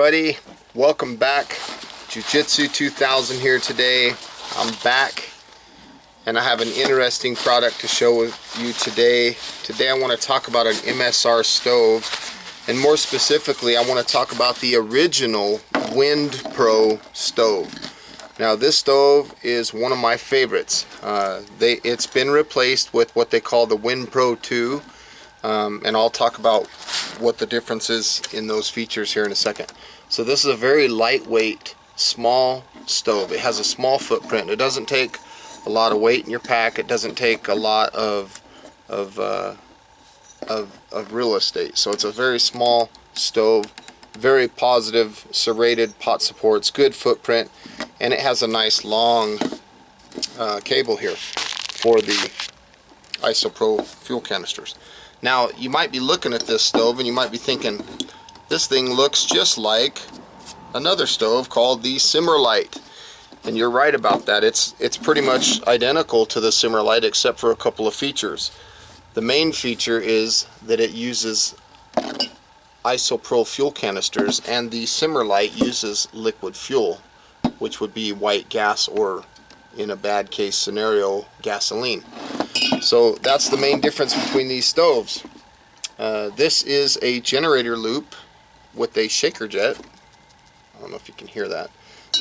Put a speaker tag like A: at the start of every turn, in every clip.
A: everybody, welcome back. Jiu-Jitsu 2000 here today. I'm back and I have an interesting product to show you today. Today I want to talk about an MSR stove, and more specifically I want to talk about the original Windpro stove. Now this stove is one of my favorites. It's been replaced with what they call the Windpro 2, and I'll talk about what the difference is in those features here in a second. So this is a very lightweight, small stove. It has a small footprint. It doesn't take a lot of weight in your pack. It doesn't take a lot of real estate. So it's a very small stove, very positive serrated pot supports, good footprint, and it has a nice long cable here for the isopro fuel canisters. Now you might be looking at this stove and you might be thinking, this thing looks just like another stove called the Simmerlite. And you're right about that. It's pretty much identical to the Simmerlite except for a couple of features. The main feature is that it uses isopro fuel canisters, and the Simmerlite uses liquid fuel, which would be white gas, or in a bad case scenario, gasoline. So that's the main difference between these stoves. This is a generator loop with a shaker jet. I don't know if you can hear that.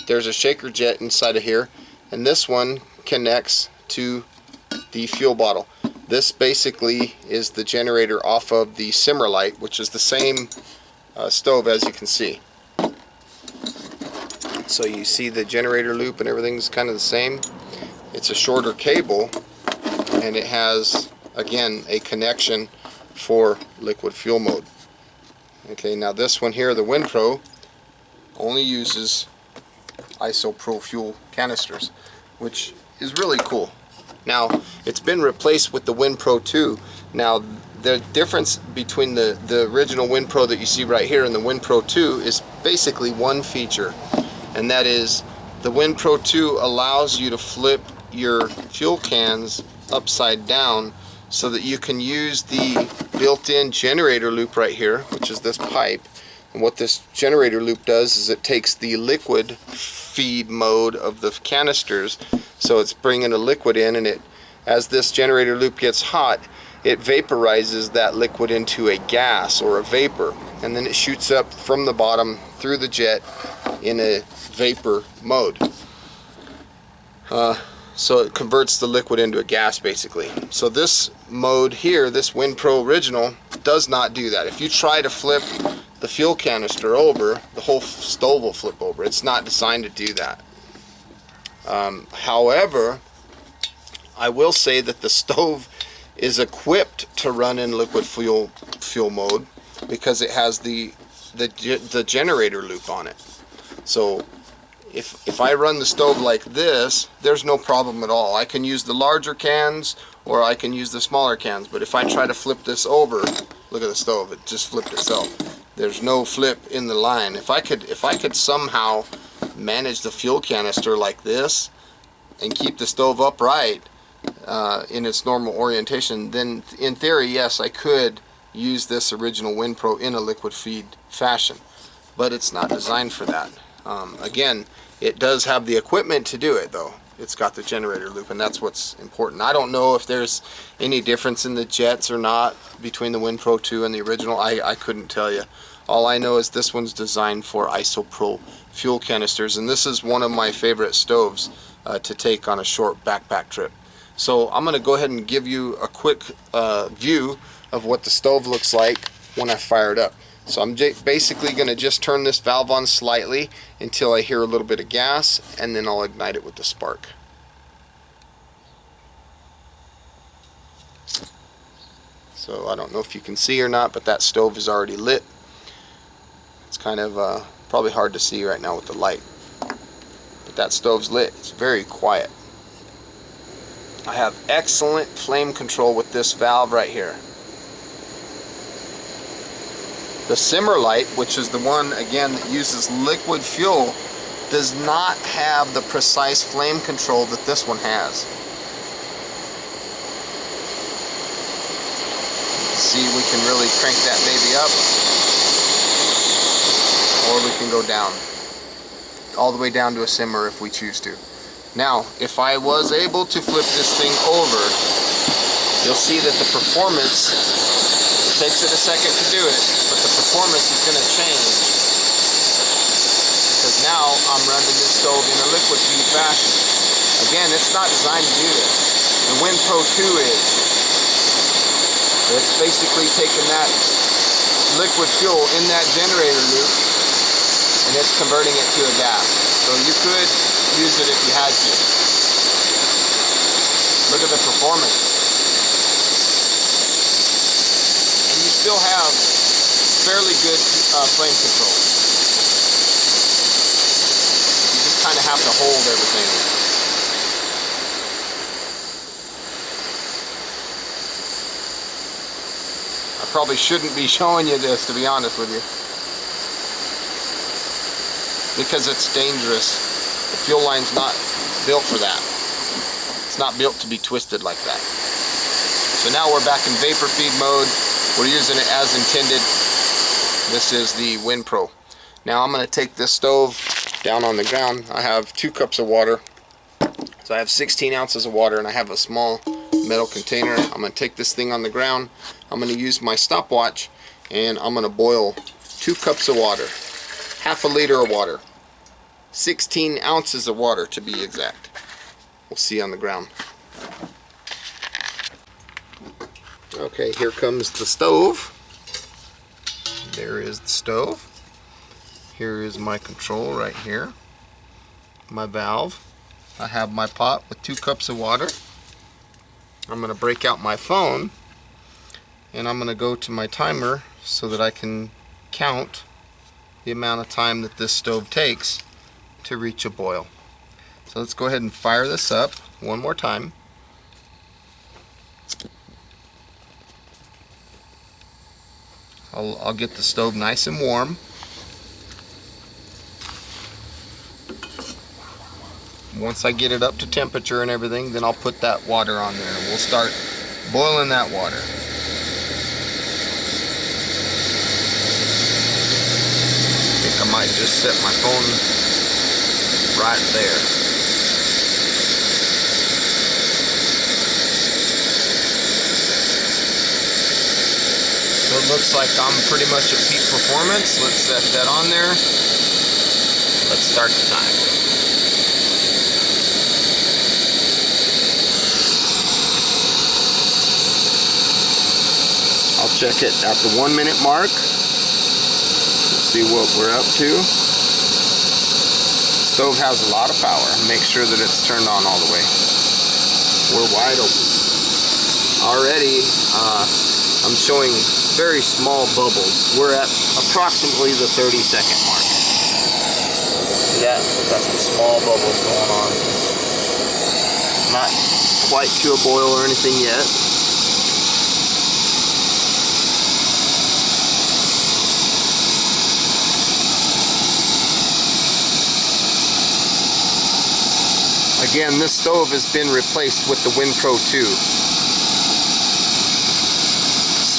A: There's a shaker jet inside of here, and this one connects to the fuel bottle. This basically is the generator off of the Simmerlite, which is the same stove, as you can see. So you see the generator loop and everything's kind of the same. It's a shorter cable, and it has, again, a connection for liquid fuel mode. Okay, now this one here, the Windpro, only uses isopro fuel canisters, which is really cool. Now it's been replaced with the Windpro 2. Now the difference between the original Windpro that you see right here and the Windpro 2 is basically one feature, and that is the Windpro 2 allows you to flip your fuel cans upside down so that you can use the built-in generator loop right here, which is this pipe. And what this generator loop does is it takes the liquid feed mode of the canisters, so it's bringing a liquid in, and as this generator loop gets hot, it vaporizes that liquid into a gas or a vapor, and then it shoots up from the bottom through the jet in a vapor mode. So it converts the liquid into a gas, basically. So this mode here, this Windpro original, does not do that. If you try to flip the fuel canister over, the whole stove will flip over. It's not designed to do that. However, I will say that the stove is equipped to run in liquid fuel mode because it has the generator loop on it. So if I run the stove like this, there's no problem at all. I can use the larger cans or I can use the smaller cans, but if I try to flip this over, look at the stove, it just flipped itself. There's no flip in the line. If I could somehow manage the fuel canister like this and keep the stove upright in its normal orientation, then in theory, yes, I could use this original Windpro in a liquid feed fashion, but it's not designed for that. Again, it does have the equipment to do it, though. It's got the generator loop, and that's what's important. I don't know if there's any difference in the jets or not between the Windpro 2 and the original. I couldn't tell you. All I know is this one's designed for isopro fuel canisters, and this is one of my favorite stoves to take on a short backpack trip. So I'm going to go ahead and give you a quick view of what the stove looks like when I fire it up. So I'm basically going to just turn this valve on slightly until I hear a little bit of gas, and then I'll ignite it with the spark. So I don't know if you can see or not, but that stove is already lit. It's kind of probably hard to see right now with the light, but that stove's lit. It's very quiet. I have excellent flame control with this valve right here. The Simmerlite, which is the one, again, that uses liquid fuel, does not have the precise flame control that this one has. See, we can really crank that baby up. or we can go down, all the way down to a simmer if we choose to. Now, if I was able to flip this thing over, you'll see that the performance, it takes it a second to do it, but the performance is going to change. Because now I'm running this stove in a liquid feed fashion. Again, it's not designed to do this. The Windpro 2 is. It's basically taking that liquid fuel in that generator loop and it's converting it to a gas. So you could use it if you had to. Look at the performance. And you still have fairly good flame control. You just kind of have to hold everything. I probably shouldn't be showing you this, to be honest with you, because it's dangerous. The fuel line's not built for that. It's not built to be twisted like that. So now we're back in vapor feed mode. We're using it as intended. This is the Windpro. Now I'm going to take this stove down on the ground. I have 2 cups of water. So I have 16 ounces of water and I have a small metal container. I'm going to take this thing on the ground. I'm going to use my stopwatch and I'm going to boil 2 cups of water. Half a liter of water. 16 ounces of water to be exact. We'll see on the ground. Okay, here comes the stove. There is the stove. Here is my control right here. My valve. I have my pot with 2 cups of water. I'm going to break out my phone and I'm going to go to my timer so that I can count the amount of time that this stove takes to reach a boil. So let's go ahead and fire this up one more time. I'll get the stove nice and warm. Once I get it up to temperature and everything, then I'll put that water on there and we'll start boiling that water. I think I might just set my phone right there. So it looks like I'm pretty much at peak performance. Let's set that on there. Let's start the time. I'll check it at the 1 minute mark. Let's see what we're up to. The stove has a lot of power. Make sure that it's turned on all the way. We're wide open. Already, I'm showing very small bubbles. We're at approximately the 30-second mark. See that? Got some small bubbles going on. Not quite to a boil or anything yet. Again, this stove has been replaced with the Windpro 2.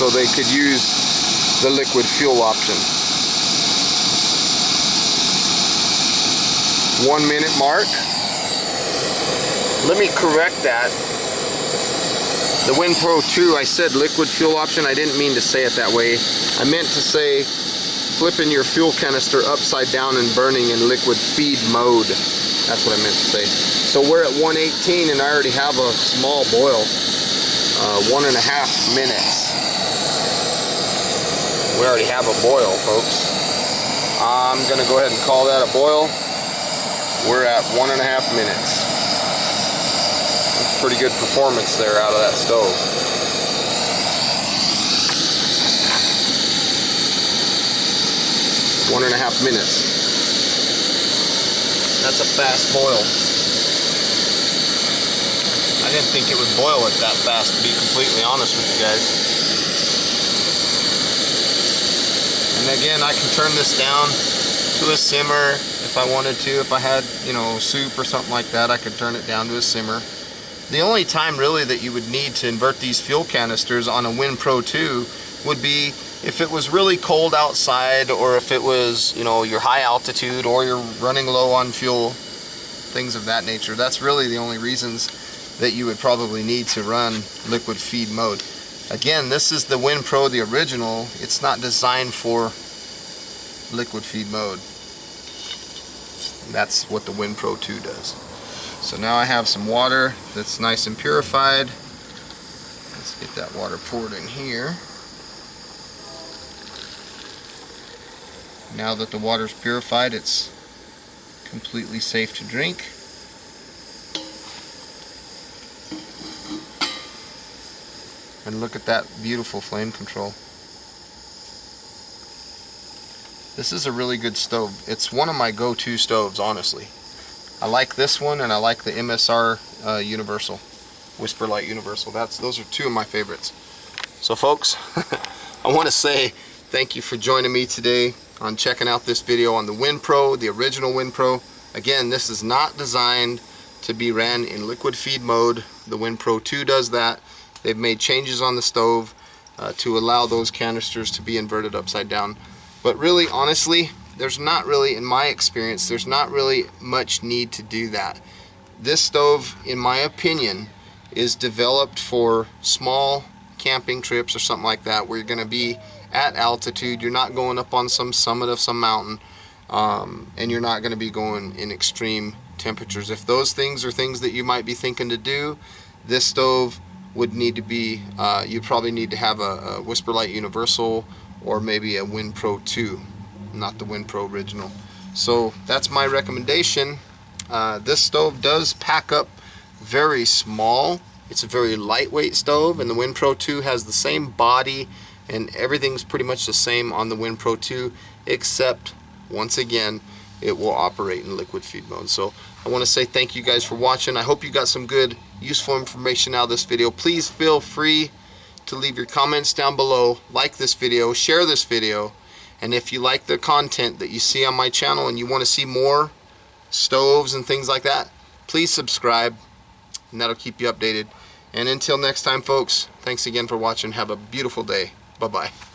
A: So they could use the liquid fuel option. 1 minute mark. Let me correct that. The Windpro 2, I said liquid fuel option. I didn't mean to say it that way. I meant to say flipping your fuel canister upside down and burning in liquid feed mode. That's what I meant to say. So we're at 118 and I already have a small boil. 1.5 minutes. We already have a boil, folks. I'm gonna go ahead and call that a boil. We're at 1.5 minutes. That's pretty good performance there out of that stove. One and a half minutes. That's a fast boil. I didn't think it would boil it that fast, to be completely honest with you guys. And again, I can turn this down to a simmer if I wanted to. If I had, you know, soup or something like that, I could turn it down to a simmer. The only time really that you would need to invert these fuel canisters on a Windpro 2 would be if it was really cold outside, or if it was, you know, you're high altitude, or you're running low on fuel, things of that nature. That's really the only reasons that you would probably need to run liquid feed mode. Again, this is the Windpro, the original. It's not designed for liquid feed mode. And that's what the Windpro 2 does. So now I have some water that's nice and purified. Let's get that water poured in here. Now that the water's purified, it's completely safe to drink. And look at that beautiful flame control. This is a really good stove. It's one of my go-to stoves, honestly. I like this one, and I like the MSR Universal, Whisper Light Universal. Those are two of my favorites. So folks, I want to say thank you for joining me today on checking out this video on the Windpro, the original Windpro. Again, this is not designed to be ran in liquid feed mode. The Windpro 2 does that. They've made changes on the stove to allow those canisters to be inverted upside down. But really, honestly, there's not really, in my experience, there's not really much need to do that. This stove, in my opinion, is developed for small camping trips or something like that, where you're going to be at altitude. You're not going up on some summit of some mountain, and you're not going to be going in extreme temperatures. If those things are things that you might be thinking to do, this stove would need to be, you probably need to have a Whisper Light Universal, or maybe a Windpro 2, not the Windpro original. So that's my recommendation. This stove does pack up very small. It's a very lightweight stove, and the Windpro 2 has the same body, and everything's pretty much the same on the Windpro 2, except, once again, it will operate in liquid feed mode. So I want to say thank you guys for watching. I hope you got some good, useful information out of this video. Please feel free to leave your comments down below, like this video, share this video, and if you like the content that you see on my channel and you want to see more stoves and things like that, please subscribe, and that'll keep you updated. And until next time, folks, thanks again for watching. Have a beautiful day. Bye-bye.